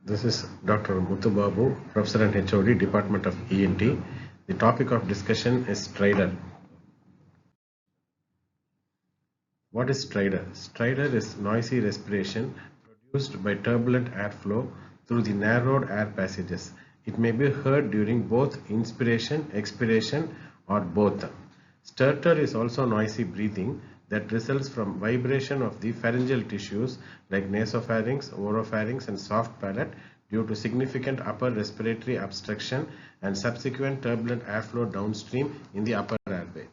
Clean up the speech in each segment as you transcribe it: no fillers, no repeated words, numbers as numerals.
This is Dr. Muthubabu, Professor and HOD, Department of ENT. The topic of discussion is Stridor. What is Stridor? Stridor is noisy respiration produced by turbulent airflow through the narrowed air passages. It may be heard during both inspiration, expiration, or both. Stertor is also noisy breathing that results from vibration of the pharyngeal tissues like nasopharynx, oropharynx, and soft palate due to significant upper respiratory obstruction and subsequent turbulent airflow downstream in the upper airway.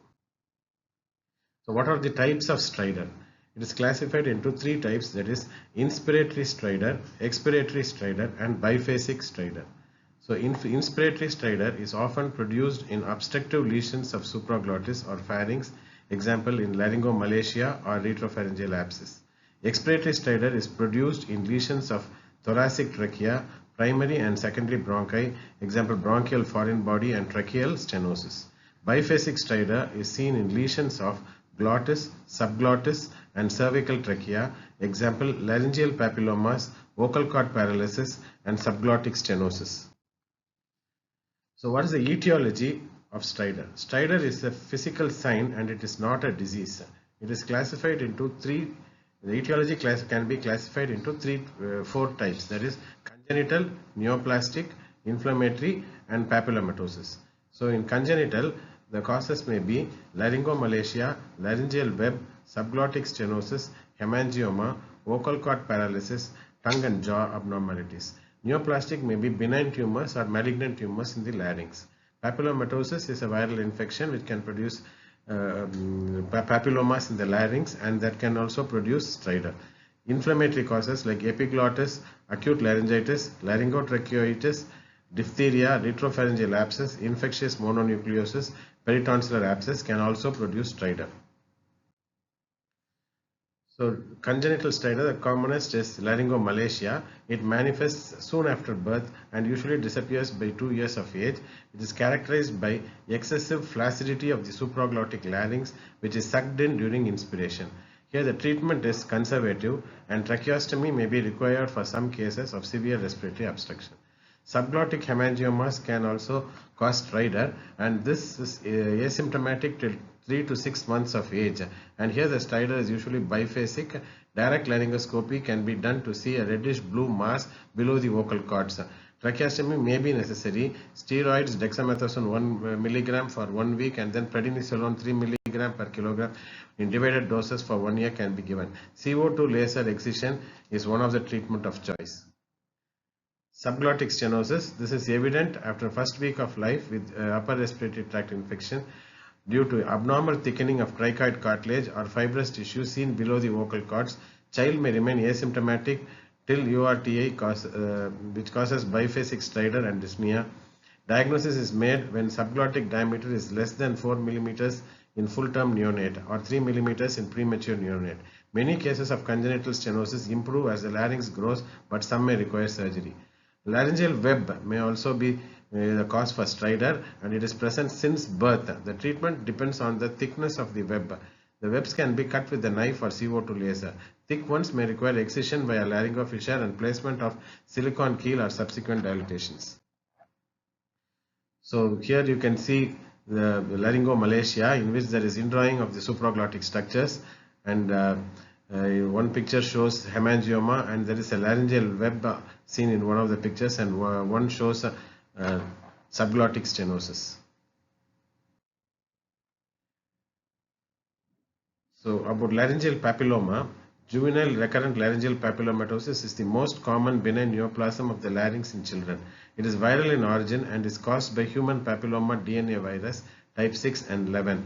So what are the types of stridor? It is classified into three types, that is inspiratory stridor, expiratory stridor, and biphasic stridor. So inspiratory stridor is often produced in obstructive lesions of supraglottis or pharynx, example in laryngomalacia or retropharyngeal abscess. Expiratory stridor is produced in lesions of thoracic trachea, primary and secondary bronchi, example bronchial foreign body and tracheal stenosis. Biphasic stridor is seen in lesions of glottis, subglottis, and cervical trachea, example laryngeal papillomas, vocal cord paralysis, and subglottic stenosis. So what is the etiology of stridor? Stridor is a physical sign and it is not a disease. It is classified into three. The etiology can be classified into four types, that is congenital, neoplastic, inflammatory, and papillomatosis. So in congenital, the causes may be laryngomalacia, laryngeal web, subglottic stenosis, hemangioma, vocal cord paralysis, tongue and jaw abnormalities. Neoplastic may be benign tumors or malignant tumors in the larynx. Papillomatosis is a viral infection which can produce papillomas in the larynx, and that can also produce stridor. Inflammatory causes like epiglottis, acute laryngitis, laryngotracheoitis, diphtheria, retropharyngeal abscess, infectious mononucleosis, peritonsillar abscess can also produce stridor. So congenital stridor, the commonest is laryngomalacia. It manifests soon after birth and usually disappears by 2 years of age. It is characterized by excessive flaccidity of the supraglottic larynx, which is sucked in during inspiration. Here the treatment is conservative and tracheostomy may be required for some cases of severe respiratory obstruction. Subglottic hemangiomas can also cause stridor, and this is asymptomatic till 3 to 6 months of age, and here the stridor is usually biphasic. Direct laryngoscopy can be done to see a reddish blue mass below the vocal cords. Tracheostomy may be necessary. Steroids, dexamethasone 1 mg for 1 week and then prednisolone 3 mg per kilogram in divided doses for 1 year can be given. CO2 laser excision is one of the treatment of choice. Subglottic stenosis, this is evident after first week of life with upper respiratory tract infection due to abnormal thickening of cricoid cartilage or fibrous tissue seen below the vocal cords. Child may remain asymptomatic till URTI which causes biphasic stridor and dyspnea. Diagnosis is made when subglottic diameter is less than 4 mm in full-term neonate or 3 mm in premature neonate. Many cases of congenital stenosis improve as the larynx grows, but some may require surgery. Laryngeal web may also be the cause for stridor, and it is present since birth. The treatment depends on the thickness of the web. The webs can be cut with a knife or CO2 laser. Thick ones may require excision by a laryngofissure and placement of silicone keel or subsequent dilatations. So here you can see the laryngomalacia, in which there is indrawing of the supraglottic structures, and one picture shows hemangioma, and there is a laryngeal web seen in one of the pictures, and one shows subglottic stenosis. So about laryngeal papilloma, juvenile recurrent laryngeal papillomatosis is the most common benign neoplasm of the larynx in children. It is viral in origin and is caused by human papilloma DNA virus type 6 and 11.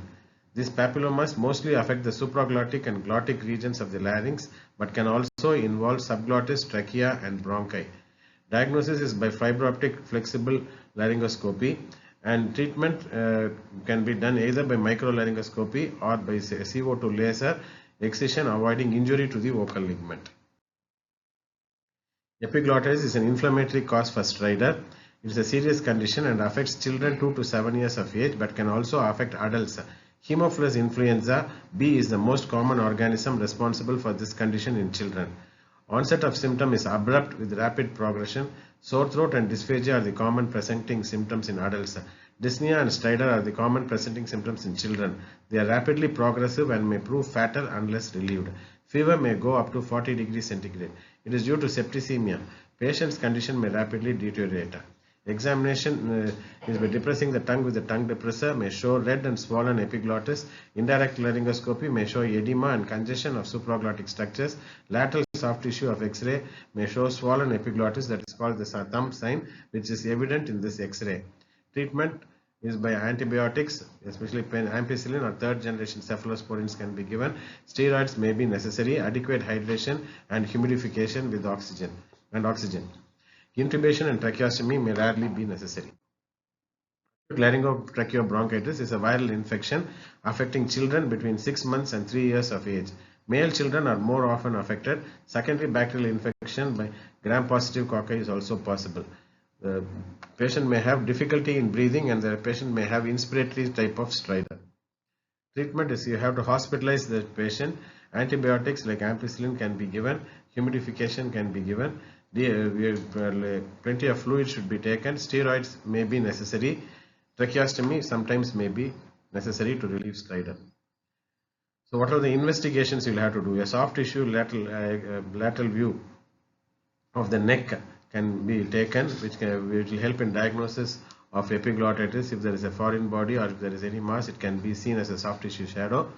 These papillomas mostly affect the supraglottic and glottic regions of the larynx, but can also involve subglottis, trachea, and bronchi. Diagnosis is by fiber optic flexible laryngoscopy, and treatment can be done either by microlaryngoscopy or by CO2 laser excision, avoiding injury to the vocal ligament. Epiglottis is an inflammatory cause for stridor. It is a serious condition and affects children 2 to 7 years of age, but can also affect adults. Haemophilus influenza B is the most common organism responsible for this condition in children. Onset of symptom is abrupt with rapid progression. Sore throat and dysphagia are the common presenting symptoms in adults. Dyspnea and stridor are the common presenting symptoms in children. They are rapidly progressive and may prove fatal unless relieved. Fever may go up to 40 degrees centigrade. It is due to septicemia. Patient's condition may rapidly deteriorate. Examination is by depressing the tongue with the tongue depressor may show red and swollen epiglottis. Indirect laryngoscopy may show edema and congestion of supraglottic structures. Lateral soft tissue of X-ray may show swollen epiglottis, that is called the thumb sign, which is evident in this X-ray. Treatment is by antibiotics, especially ampicillin or third generation cephalosporins can be given. Steroids may be necessary. Adequate hydration and humidification with oxygen. Intubation and tracheostomy may rarely be necessary. Laryngotracheobronchitis is a viral infection affecting children between 6 months and 3 years of age. Male children are more often affected. Secondary bacterial infection by gram-positive cocci is also possible. The patient may have difficulty in breathing and the patient may have inspiratory type of stridor. Treatment is you have to hospitalize the patient. Antibiotics like ampicillin can be given. Humidification can be given. Plenty of fluid should be taken. Steroids may be necessary. Tracheostomy sometimes may be necessary to relieve stridor. So what are the investigations you will have to do? A soft tissue lateral view of the neck can be taken, which will help in diagnosis of epiglottitis. If there is a foreign body or if there is any mass, it can be seen as a soft tissue shadow.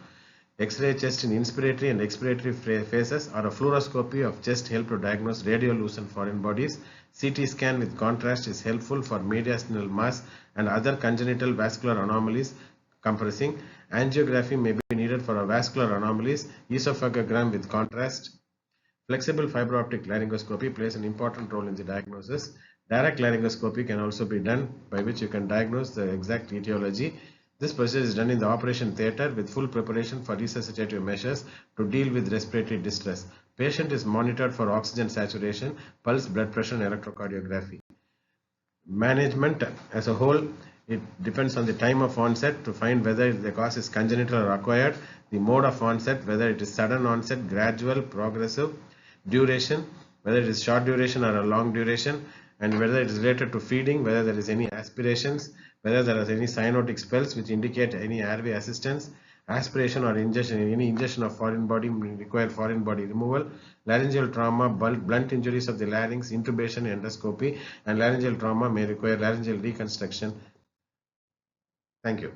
X-ray chest in inspiratory and expiratory phases or a fluoroscopy of chest help to diagnose radiolucent foreign bodies. CT scan with contrast is helpful for mediastinal mass and other congenital vascular anomalies compressing. Angiography may be needed for vascular anomalies. Esophagogram with contrast. Flexible fiber optic laryngoscopy plays an important role in the diagnosis. Direct laryngoscopy can also be done, by which you can diagnose the exact etiology. This procedure is done in the operation theatre with full preparation for resuscitative measures to deal with respiratory distress. Patient is monitored for oxygen saturation, pulse, blood pressure and electrocardiography. Management as a whole, it depends on the time of onset to find whether the cause is congenital or acquired, the mode of onset, whether it is sudden onset, gradual, progressive, duration, whether it is short duration or a long duration, and whether it is related to feeding, whether there is any aspirations, whether there is any cyanotic spells which indicate any airway assistance, aspiration or ingestion, any ingestion of foreign body require foreign body removal, laryngeal trauma, blunt injuries of the larynx, intubation, endoscopy, and laryngeal trauma may require laryngeal reconstruction. Thank you.